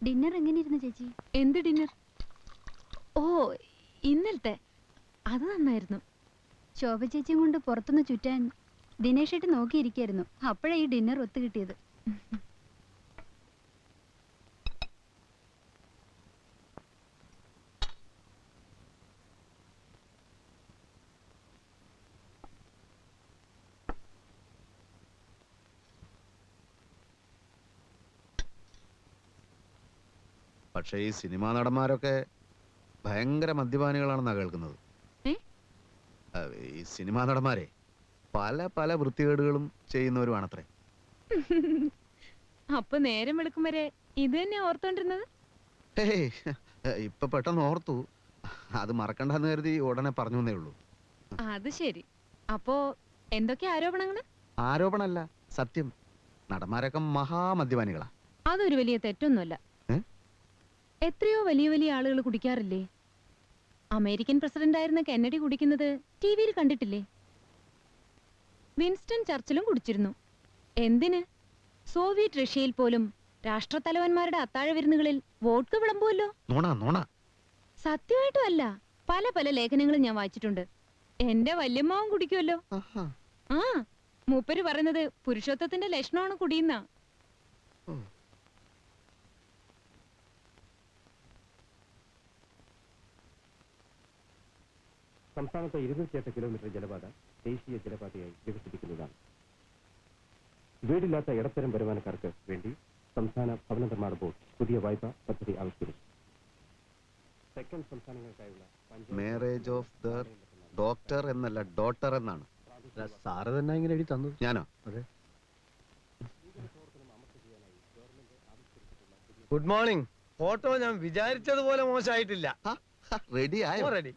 Dinner എങ്ങനെയിരുന്നു ചേച്ചി? എന്ത് dinner? ഓ, ഇന്നലത്തെ അത് നന്നായിരുന്നു. ശോഭ ചേച്ചിയും കൊണ്ട് പുറത്തുനിന്ന് ചുറ്റാൻ ദിനേശേട്ട് നോക്കിയിരിക്കായിരുന്നു. അപ്പോഴാ ഈ ഡിന്നർ ഒത്തു കിട്ടിയത്. പക്ഷേ ഈ സിനിമാ നടന്മാരൊക്കെ ഭയങ്കര മദ്യപാനികളാണെന്നാണ് കേൾക്കുന്നത്. ഈ സിനിമാ നടന്മാരെ പല പല വൃത്തികേടുകളും ചെയ്യുന്നവരുമാണത്രേ. അപ്പൊ നേരം വെളുക്കും വരെ ഇത് തന്നെ ഓർത്തോണ്ടിരുന്നത്? ഇപ്പൊ പെട്ടെന്ന് ഓർത്തു. അത് മറക്കണ്ടെന്ന് കരുതി ഉടനെ പറഞ്ഞു എന്നേ ഉള്ളൂ. അത് ശരി. അപ്പോ എന്തൊക്കെ ആരോപണങ്ങള്? ആരോപണല്ല, സത്യം. നടന്മാരൊക്കെ മഹാമദ്യപാനികളാ. അതൊരു വലിയ തെറ്റൊന്നുമല്ല. എത്രയോ വലിയ വലിയ ആളുകൾ കുടിക്കാറില്ലേ? അമേരിക്കൻ പ്രസിഡന്റ് ആയിരുന്ന കെന്നഡി കുടിക്കുന്നത് ടിവിയിൽ കണ്ടിട്ടില്ലേ? വിൻസ്റ്റൺ ചർച്ചിലും കുടിച്ചിരുന്നു. എന്തിന്? സോവിയറ്റ് റഷ്യയിൽ പോലും രാഷ്ട്രത്തലവന്മാരുടെ അത്താഴ വിരുന്നുകളിൽ വോഡ്ക വിളമ്പുമല്ലോ. സത്യമായിട്ടും അല്ല, പല പല ലേഖനങ്ങളും ഞാൻ വായിച്ചിട്ടുണ്ട്. എന്റെ വല്യമ്മാവും കുടിക്കുമല്ലോ. ആ, മൂപ്പര് പറയുന്നത് പുരുഷത്വത്തിന്റെ ലക്ഷണമാണ് കുടിയുന്ന. സംസ്ഥാനത്തെ 208 കിലോമീറ്റർ ജലപാത ദേശീയ ജലപാതയായി വികസിപ്പിക്കുന്നതാണ്. വീടില്ലാത്ത ഇടത്തരം വരുമാനക്കാർക്ക് വേണ്ടി സംസ്ഥാന ഭവന നിർമ്മാണ ബോർഡ് പുതിയ വായ്പാ പദ്ധതി ആവിഷ്കരിച്ചു. തെക്കൻ സംസ്ഥാനങ്ങൾക്കായുള്ള മാരേജ് ഓഫ് ദ ഡോക്ടർ എന്നല്ല, ഡോട്ടർ എന്നാണ്. സാറ് തന്നെ ഇങ്ങനെ എഴുതി തന്നു. ഞാനോ? അതെ. Good morning. ഫോട്ടോ ഞാൻ വിചാരിച്ചതുപോലെ മോശമായിട്ടില്ല. റെഡി ആയോ? റെഡി.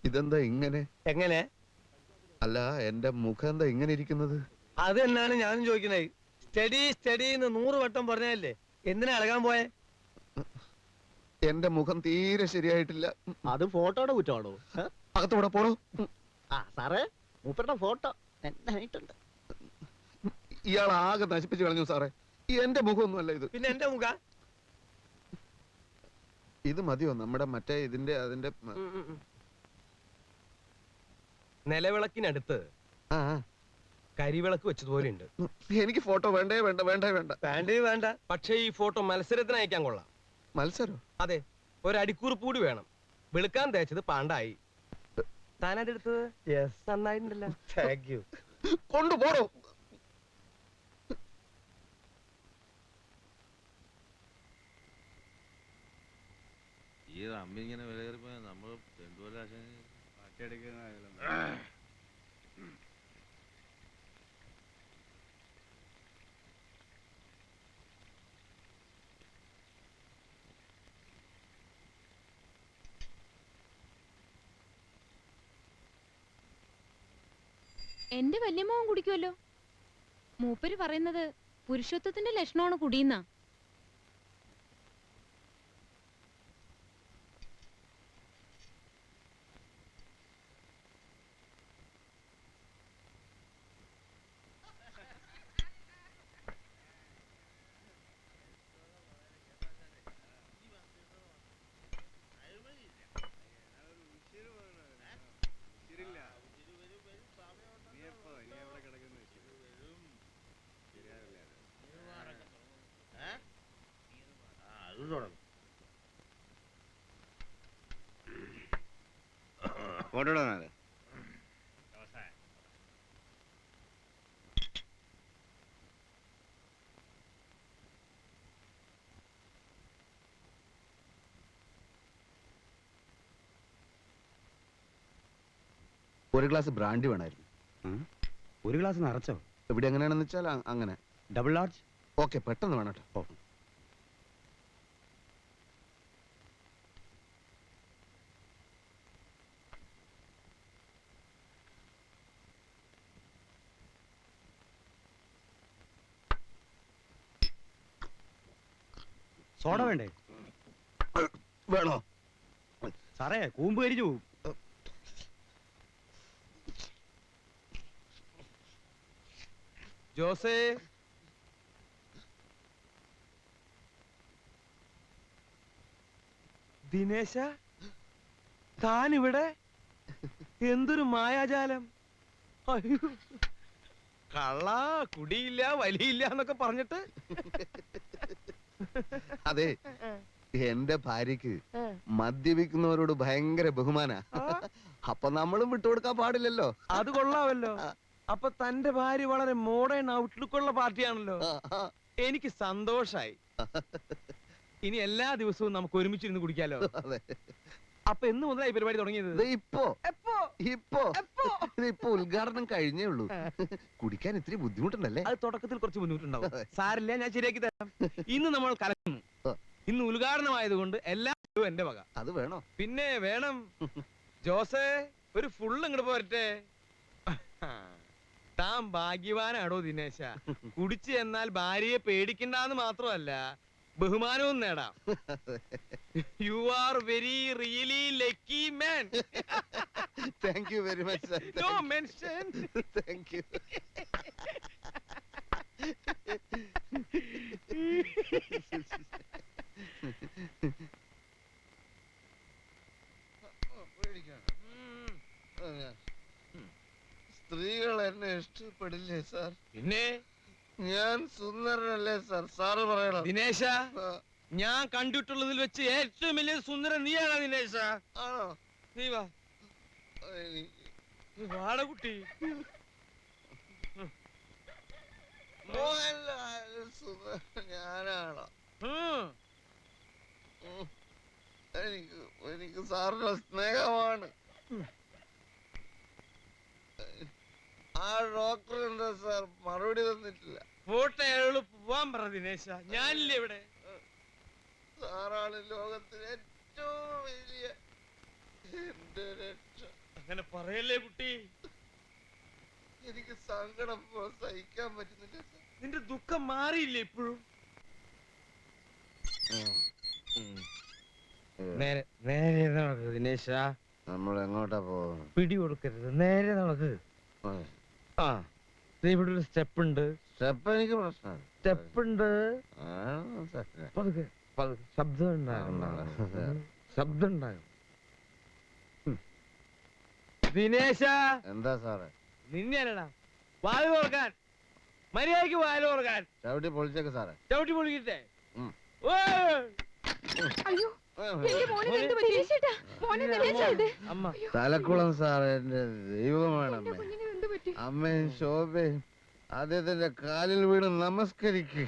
ഇതെന്താ ഇങ്ങനെ? എങ്ങനെ? അല്ല, എന്റെ മുഖം എന്താ ഇങ്ങനെ ഇരിക്കുന്നത്? അത് തന്നെയാണ് ഞാനും ചോദിക്കുന്നത്. സ്റ്റഡി സ്റ്റഡി എന്ന് 100 വട്ടം പറഞ്ഞല്ലേ, എന്തിനാ ഇളകാൻ പോയെ? എന്റെ മുഖം തീരെ ശരിയായിട്ടില്ല. അത് ഫോട്ടോയുടെ കുറ്റമാണോ? അകത്തോടെ പോടോ. സാറേ, മൂപ്പരുടെ ഫോട്ടോ എന്നായിട്ടുണ്ട്. ഇയാൾ ആകെ നശിപ്പിച്ചു കളഞ്ഞു സാറേ. എന്റെ മുഖമൊന്നുമല്ല ഇത്. പിന്നെ എന്റെ മുഖ ഇത് മതിയോ? നമ്മുടെ മറ്റേ ഇതിന്റെ അതിന്റെ നിലവിളക്കിനടുത്ത് കരിവിളക്ക് വെച്ചതുപോലെ ഉണ്ട്. എനിക്ക് ഫോട്ടോ വേണ്ടേ വേണ്ട വേണ്ടേ വേണ്ട. വേണ്ട. പക്ഷേ ഈ ഫോട്ടോ മത്സരത്തിന് അയക്കാൻ കൊള്ളാം. മത്സരം? അതെ, ഒരു അടിക്കുറിപ്പ് കൂടി വേണം. വെളുക്കാൻ തേച്ചത് പാണ്ടായി. താനതെടുത്തത് നന്നായിട്ടുണ്ടല്ലോ. Thank you. കൊണ്ടുപോടോ. ഈ റമ്മി ഇങ്ങനെ വിലയേറിപ്പോ നമ്മൾ രണ്ടുപോലെ പാട്ടിയെടുക്കുന്ന എന്റെ വല്യമ്മാവും കുടിക്കുമല്ലോ. മൂപ്പര് പറയുന്നത് പുരുഷത്വത്തിന്റെ ലക്ഷണമാണ് കുടിയുന്ന. ഫോട്ടോ ഒരു ഗ്ലാസ് ബ്രാൻഡി വേണമായിരുന്നു. ഒരു ഗ്ലാസ് നിറച്ചോ? ഇവിടെ എങ്ങനെയാണെന്ന് വെച്ചാൽ അങ്ങനെ. Double large. ഓക്കെ, പെട്ടെന്ന് വേണം കേട്ടോ. സോഡ വേണ്ടേ? വേണോ? സാറേ കൂമ്പ് കരിഞ്ഞു പോവും. ജോസേ, ദിനേശ, താൻ ഇവിടെ? എന്തൊരു മായാജാലം! അയ്യോ, കള്ള, കുടിയില്ല, വലിയില്ല എന്നൊക്കെ പറഞ്ഞിട്ട്. അതെ, എന്റെ ഭാര്യക്ക് മദ്യപിക്കുന്നവരോട് ഭയങ്കര ബഹുമാന. അപ്പൊ നമ്മളും വിട്ടുകൊടുക്കാൻ പാടില്ലല്ലോ. അത് കൊള്ളാമല്ലോ. അപ്പൊ തന്റെ ഭാര്യ വളരെ മോഡേൺ ഔട്ട്ലുക്ക് ഉള്ള പാർട്ടിയാണല്ലോ. എനിക്ക് സന്തോഷായി. ഇനി എല്ലാ ദിവസവും നമുക്ക് ഒരുമിച്ചിരുന്ന് കുടിക്കാലോ. അതെ. അപ്പൊ എന്ന് മുതലായി പരിപാടി തുടങ്ങിയത്? ഇപ്പൊ ഉദ്ഘാടനം കഴിഞ്ഞേ ഉള്ളൂ. കുടിക്കാൻ ഇത്തിരി ബുദ്ധിമുട്ടുണ്ടല്ലേ? അത് തുടക്കത്തിൽ കുറച്ച് ബുദ്ധിമുട്ടുണ്ടാവും. സാരില്ല, ഞാൻ ശരിയാക്കി തരാം. ഇന്ന് നമ്മൾ കലക്കുന്നു. ഇന്ന് ഉദ്ഘാടനമായതുകൊണ്ട് എല്ലാം എന്റെ വക. അത് വേണോ? പിന്നെ വേണം. ജോസേ, ഒരു ഫുള്ള് ഇങ്ങോട്ട് പോരട്ടെ. താൻ ഭാഗ്യവാനാടോ ദിനേശ. കുടിച്ചു എന്നാൽ ഭാര്യയെ പേടിക്കണ്ടെന്ന് മാത്രമല്ല, ബഹുമാനവും നേടാം. You are very really lucky man. Thank you very much sir. No mention. Thank you. സ്ത്രീകൾ എന്നെ ഇഷ്ടപ്പെടില്ലേ സാർ? പിന്നെ ഞാൻ സുന്ദരനല്ലേ സാർ? സാറ് പറയണം. ദിനേശ, ഞാൻ കണ്ടിട്ടുള്ളതിൽ വെച്ച് ഏറ്റവും വലിയ സുന്ദരൻ നീയാണോ ദിനേശ? ആണോ? നീ വാ, നീ വാട കുട്ടി. മോഹൻലാൽ സുന്ദരൻ ഞാനാണോ? എനിക്ക് സാറിന്റെ സ്നേഹമാണ്. ആ ഡോക്ടർ എന്താ സാർ മറുപടി തന്നിട്ടില്ല? പോട്ടെ, അയാളോട് പോവാൻ പറ ദിനേശ. ഞാനില്ലേ ഇവിടെ? സാറാണ് ലോകത്തിലെ ഏറ്റവും വലിയ എന്റെ രക്ഷ. അങ്ങനെ പറയല്ലേ കുട്ടി. എനിക്ക് സങ്കടം സഹിക്കാൻ പറ്റുന്നില്ല സാർ. നിന്റെ ദുഃഖം മാറിയില്ലേ ഇപ്പോഴും? നേരെ നേരെ നടക്ക് ദിനേശ. നമ്മൾ എങ്ങോട്ടാ പോകുന്നത്? പിടി കൊടുക്കരുത്, നേരെ നടക്ക്. ആ, ഇവിടെ ഒരു സ്റ്റെപ്പ് ഉണ്ട്. സ്റ്റെപ്പ് എനിക്ക് പ്രശ്നമാണ്. സ്റ്റെപ്പ് ഉണ്ട്. പതുക്കെ പതുക്കെ. ശബ്ദം ഉണ്ടാകും, ശബ്ദം ഉണ്ടാകും. ദിനേശ, എന്താ സാറേ? നിന്നെയാണടാ വാല് തുറക്കാൻ. മര്യാദക്ക് വാല് തുറക്കാൻ. ചവിട്ടി പൊളിച്ചേക്ക് സാറേ. ചവിട്ടി പൊളിക്കട്ടെ. അയ്യോ, എന്റെ മോനെ എന്ത് പറ്റി? ദിനേശേട്ടാ, മോനെ ദിനേശാ ഇത്. അമ്മ, തലക്കുളം സാറേ, എന്റെ ദൈവമാണ് അമ്മ. കുഞ്ഞിന് എന്ത് പറ്റി? അമ്മയും ശോഭയും അദ്ദേഹത്തിന്റെ കാലിൽ വീണ് നമസ്കരിക്ക്.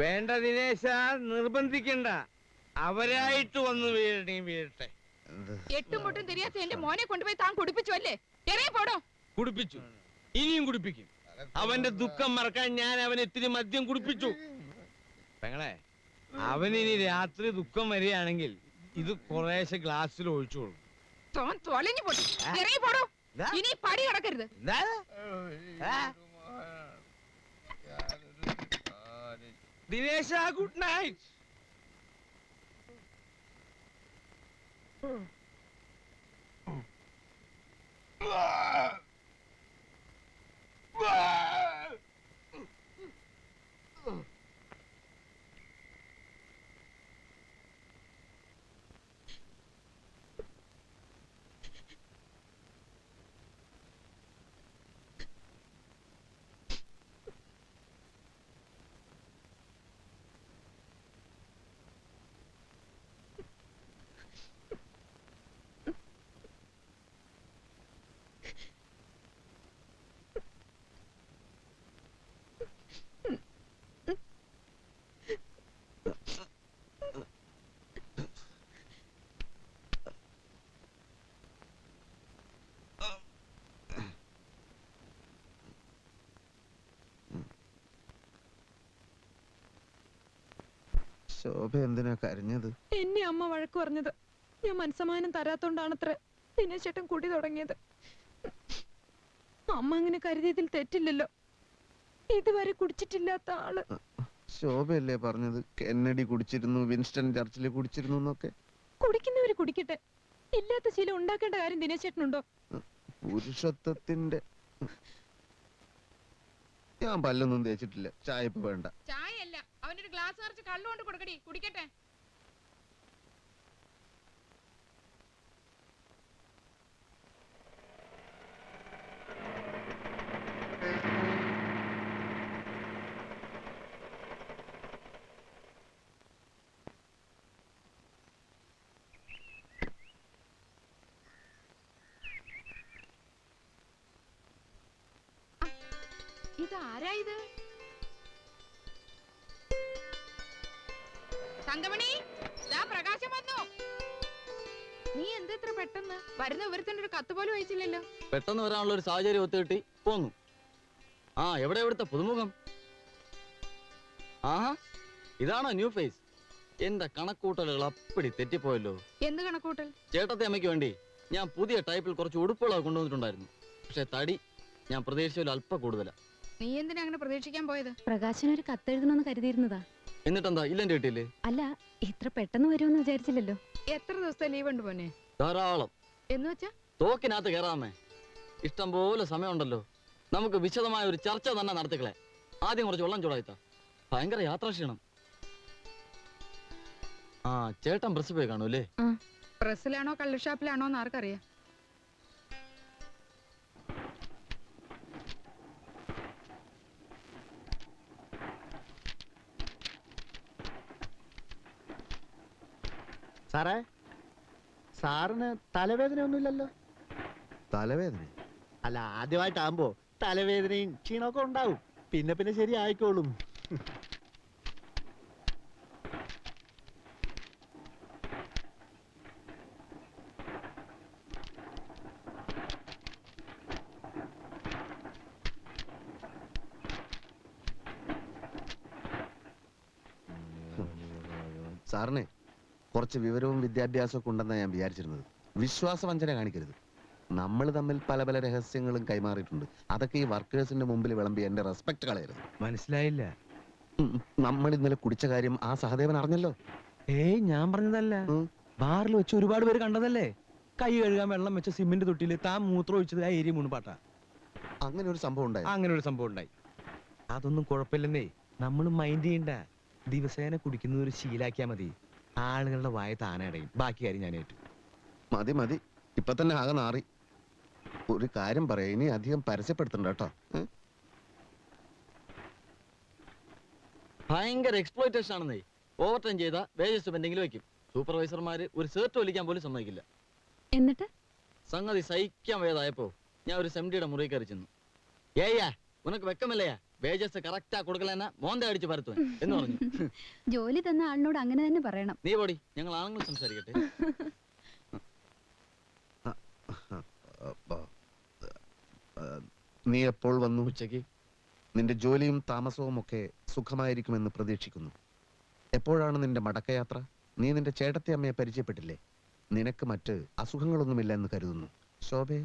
വേണ്ട ദിനേശ, നിർബന്ധിക്കണ്ട. അവരായിട്ട് വന്ന് വീഴട്ടെ. എട്ടും പൊട്ടും തിരിയാത്ത എന്റെ മോനെ കൊണ്ടുപോയി താൻ കുടിപ്പിച്ചു അല്ലേ? ഇറങ്ങി പോടോ. കുടിപ്പിച്ചു, ഇനിയും കുടിപ്പിക്കും. അവന്റെ ദുഃഖം മറക്കാൻ ഞാൻ അവന് ഇത്തിരി മദ്യം കുടിപ്പിച്ചു. പെങ്ങളെ, അവനിനി രാത്രി ദുഃഖം വരികയാണെങ്കിൽ ഇത് കുറേശ്ശെ ഗ്ലാസ്സിൽ ഒഴിച്ചു കൊടുക്കും. തോൻ തൊലഞ്ഞു പൊട്ടി. ഇറങ്ങി പോടോ. ഇനി പടി കിടക്കരുത്. ദിനേശ, ഗുഡ് നൈറ്റ്. ശോഭ എന്തിനാ കരഞ്ഞത്? എന്നെ അമ്മ വഴക്ക് പറഞ്ഞത്. ഞാൻ മനസ്സമാനം തരാത്തോണ്ടാണത്ര ദിനേശേട്ടൻ കുടി തുടങ്ങിയത്. അമ്മ അങ്ങനെ കരുതിയതിൽ തെറ്റില്ലല്ലോ. ഇതുവരെ കുടിച്ചിട്ടില്ലാത്ത ആള്. ശോഭയല്ലേ പറഞ്ഞത് കെന്നഡി കുടിച്ചിരുന്നു, വിൻസ്റ്റൺ ചർച്ചിൽ കുടിച്ചിരുന്നു എന്നൊക്കെ? കുടിക്കുന്നവര് കുടിക്കട്ടെ. ഇല്ലാത്ത ശീലം ഉണ്ടാക്കേണ്ട കാര്യം ദിനേശ് ചേട്ടനുണ്ടോ? പുരുഷത്വത്തിന്റെ ഞാൻ പല്ലൊന്നും തേച്ചിട്ടില്ല. ചായ ഇപ്പൊ വേണ്ട. ചായയല്ല, അവനൊരു ഗ്ലാസ് നിറച്ച് കള്ളുകൊണ്ട് കൊടുക്കടി, കുടിക്കട്ടെ. ഇതാരാ ഇത്? തങ്കമണി, ദാ പ്രകാശം വന്നു. നീ എന്താ ഇത്ര പെട്ടെന്ന്? വരുന്ന വിവരത്തിന്റെ ഒരു കത്ത് പോലും അയച്ചില്ലല്ലോ. പെട്ടെന്ന് വരാനുള്ള ഒരു സാഹചര്യം ഒത്തുകിട്ടി പോന്നു. ആ എവിടെ എവിടുത്തെ പുതുമുഖം? ആഹാ, ഇതാണോ ന്യൂ ഫേസ്? എന്റെ കണക്കൂട്ടലുകൾ അപ്പടി തെറ്റിപ്പോയല്ലോ. എന്ത് കണക്കൂട്ടൽ? ചേട്ടത്തെ അമ്മയ്ക്ക് വേണ്ടി ഞാൻ പുതിയ ടൈപ്പിൽ കുറച്ച് ഉടുപ്പുകളൊക്കെ കൊണ്ടുവന്നിട്ടുണ്ടായിരുന്നു. പക്ഷെ തടി ഞാൻ പ്രതീക്ഷിച്ചതിൽ അല്പം കൂടുതലാ. നീ എന്തിനാ അങ്ങനെ പ്രതീക്ഷിക്കാൻ പോയത്? പ്രകാശൻ ഒരു കത്തെഴുതണമെന്ന് കരുതിയിരുന്നതാ. എന്നിട്ടെന്താ ഇല്ലെന്റെ കിട്ടിയില്ലേ? അല്ല, ഇത്ര പെട്ടെന്ന് വരുമെന്ന് വിചാരിച്ചില്ലല്ലോ. എത്ര ദിവസത്തെ ലീവ് ഉണ്ട് പോനെ? ധാരാളം. എന്ന് വെച്ചാ തോക്കിനകത്ത് കയറാമേ. ഇഷ്ടം പോലെ സമയമുണ്ടല്ലോ. നമുക്ക് വിശദമായ ഒരു ചർച്ച തന്നെ നടത്തിക്കളെ. ആദ്യം കുറച്ച് വെള്ളം ചൂടായിത്താ. ഭയങ്കര യാത്രാക്ഷീണം. ആ ചേട്ടൻ പ്രസ് പോയി കാണൂല്ലേ? പ്രസ്സിലാണോ കള്ളുഷാപ്പിലാണോ എന്ന് ആർക്കറിയാം. സാറേ, സാറിന് തലവേദന ഒന്നുമില്ലല്ലോ? തലവേദന? അല്ല, ആദ്യമായിട്ടാകുമ്പോ തലവേദനയും ക്ഷീണമൊക്കെ ഉണ്ടാവും. പിന്നെ പിന്നെ ശരി ആയിക്കോളും. സാറിന് കുറച്ച് വിവരവും വിദ്യാഭ്യാസവും ഒക്കെ ഉണ്ടെന്നാണ് ഞാൻ വിചാരിച്ചിരുന്നത്. വിശ്വാസവഞ്ചന കാണിക്കരുത്. നമ്മൾ തമ്മിൽ പല പല രഹസ്യങ്ങളും കൈമാറിയിട്ടുണ്ട്. അതൊക്കെ ഈ വർക്കേഴ്സിന്റെ മുമ്പിൽ വിളമ്പി എന്റെ റെസ്പെക്ട് കളയരുത്. മനസ്സിലായില്ല. നമ്മൾ ഇന്നലെ കുടിച്ച കാര്യം ആ സഹദേവൻ അറിഞ്ഞല്ലോ. ഏയ്, ഞാൻ പറഞ്ഞതല്ല. ബാറിൽ വെച്ച് ഒരുപാട് പേര് കണ്ടതല്ലേ? കൈ കഴുകാൻ വെള്ളം വെച്ച സിമെന്റ് തൊട്ടില് താൻ മൂത്രം ഒഴിച്ചത് ആ ഏരിയ മുൻപാട്ടാ. അങ്ങനെ ഒരു സംഭവം ഉണ്ടായി. അങ്ങനെ ഒരു സംഭവം ഉണ്ടായി. അതൊന്നും കുഴപ്പമില്ലെന്നേ. നമ്മൾ മൈൻഡ് ചെയ്യണ്ട. ദിവസേന കുടിക്കുന്നത് ഒരു ശീലാക്കിയാ മതി. ആളുകളുടെ വായ താനടയും. ബാക്കി കാര്യം ഞാൻ ഏറ്റു. മതി മതി, ഇപ്പൊ തന്നെ ആകെ നാറി. ഒരു കാര്യം പറയാം, ഇനി അധികം പരസ്യപ്പെടുത്തണ്ട കേട്ടോ. ഭയങ്കര എക്സ്പ്ലോയിറ്റേഷൻ ആണെന്നേ. ഓവർ ടൈം ചെയ്ത വേജസ് എന്തെങ്കിലും വെക്കും. സൂപ്പർവൈസർമാര് ഒരു ഷർട്ട് വലിക്കാൻ പോലും സമ്മതിക്കില്ല. എന്നിട്ട് സംഗതി സഹിക്കാൻ വേദായപ്പോ ഞാൻ ഒരു സെംഡിയുടെ മുറി കയറി ചെന്നു. ഏയ്യാ ഉനക്ക് വെക്കമല്ലയാ, വേജസ് കറക്റ്റാ കൊടുക്കലെന്നാ മോന്ത അടിച്ച് പരത്തുവൻ എന്ന് പറഞ്ഞു. ജോലി തന്ന ആളിനോട് അങ്ങനെ തന്നെ പറയണം. നീ പോടി, ഞങ്ങൾ ആണുങ്ങൾ സംസാരിക്കട്ടെ. നീ എപ്പോൾ വന്നു? ഉച്ചയ്ക്ക്. നിന്റെ ജോലിയും താമസവും ഒക്കെ സുഖമായിരിക്കുമെന്ന് പ്രതീക്ഷിക്കുന്നു. എപ്പോഴാണ് നിന്റെ മടക്കയാത്ര? നീ നിന്റെ ചേട്ടത്തെ അമ്മയെ പരിചയപ്പെട്ടില്ലേ? നിനക്ക് മറ്റ് അസുഖങ്ങളൊന്നുമില്ല എന്ന് കരുതുന്നു. ശോഭേ,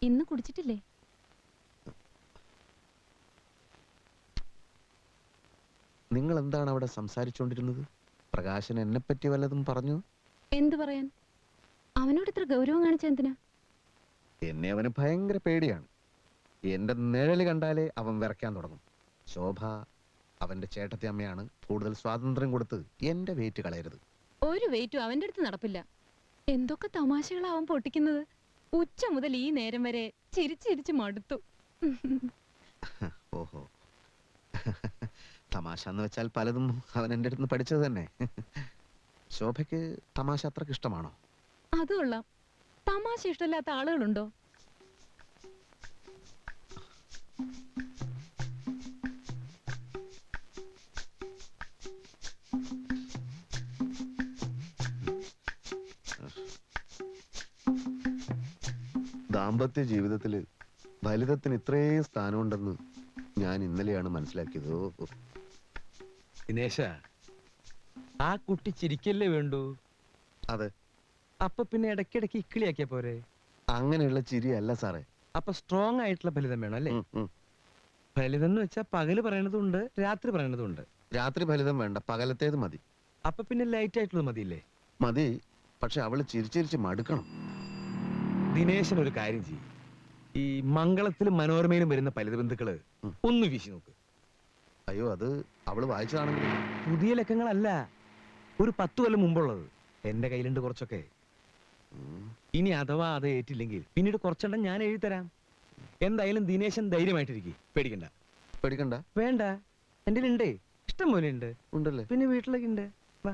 ഇന്ന് കുടിച്ചിട്ടില്ലേ? നിങ്ങൾ എന്താണ് അവിടെ സംസാരിച്ചുകൊണ്ടിരുന്നത്? പ്രകാശൻ എന്നെ പറ്റി വല്ലതും പറഞ്ഞു? എന്തു പറയാൻ? അവനോട് ഇത്ര ഗൗരവം കാണിച്ച എന്തിനാ? എന്നെ അവന് ഭയങ്കര പേടിയാണ്. എന്റെ നിഴല് കണ്ടാലേ അവൻ വിറയ്ക്കാൻ തുടങ്ങും. ശോഭ അവന്റെ ചേട്ടത്തെ അമ്മയാണ്. കൂടുതൽ സ്വാതന്ത്ര്യം കൊടുത്ത് എന്റെ വെയിറ്റ് കളയരുത്. ഒരു വെയിറ്റും അവന്റെ അടുത്ത് നടപ്പില്ല. എന്തൊക്കെ തമാശകളാവും പൊട്ടിക്കുന്നത്. ഉച്ച മുതൽ ഈ നേരം വരെ ചിരിച്ചിരിച്ച് മടുത്തു. ഓഹോ, തമാശ എന്ന് വെച്ചാൽ പലതും അവൻ എൻ്റെ അടുത്ത് പഠിച്ചത് തന്നെ. ശോഭയ്ക്ക് തമാശ അത്രക്ക് ഇഷ്ടമാണോ? അത് കൊള്ളാം. തമാശ ഇഷ്ടമില്ലാത്ത ആളുകളുണ്ടോ? ദാമ്പത്യ ജീവിതത്തില് ഫലിതത്തിന് ഇത്രയും സ്ഥാനമുണ്ടെന്ന് ഞാൻ ഇന്നലെയാണ് മനസ്സിലാക്കിയത്. ദിനേശ, ആ കുട്ടി ചിരിക്കല്ലേ വേണ്ടു? അതെ. അപ്പൊ പിന്നെ ഇടയ്ക്കിടയ്ക്ക് ഇക്കിളിയാക്കിയ പോരെ? അങ്ങനെയുള്ള ചിരിയല്ല സാറേ, അപ്പൊ സ്ട്രോങ് ആയിട്ടുള്ള ഫലിതം വേണം അല്ലേ? ഫലിതം എന്ന് വെച്ചാൽ പകല് പറയണതുണ്ട്, രാത്രി പറയണതുണ്ട്. രാത്രി ഫലിതം വേണ്ട, പകലത്തേത് മതി. അപ്പൊ പിന്നെ ലൈറ്റ് ആയിട്ടുള്ളത് മതിയില്ലേ? മതി, പക്ഷെ അവള് ചിരിച്ചിരിച്ച് മടുക്കണം. ദിനേശൻ ഒരു കാര്യം ചെയ്യും, ഈ മംഗളത്തിലും മനോരമയിലും വരുന്ന ഫലിത ബന്ധുക്കള് ഒന്ന് വീശി നോക്ക്. അയ്യോ, അത് അവള് വായിച്ചതാണെങ്കിൽ. പുതിയ ലക്കങ്ങളല്ല, ഒരു 10 കൊല്ലം മുമ്പുള്ളത്. എന്റെ കയ്യിലുണ്ട് കുറച്ചൊക്കെ. ഇനി അഥവാ അത് ഏറ്റില്ലെങ്കിൽ പിന്നീട് കുറച്ചെണ്ണം ഞാൻ എഴുതി തരാം. എന്തായാലും ദിനേശൻ ധൈര്യമായിട്ടിരിക്കും, പേടിക്കണ്ട. പേടിക്കണ്ട? വേണ്ട, എന്റെ ഉണ്ടേ, ഇഷ്ടം പോലെ ഉണ്ട്. ഉണ്ടല്ലേ? പിന്നെ വീട്ടിലൊക്കെ ഉണ്ട്. വാ.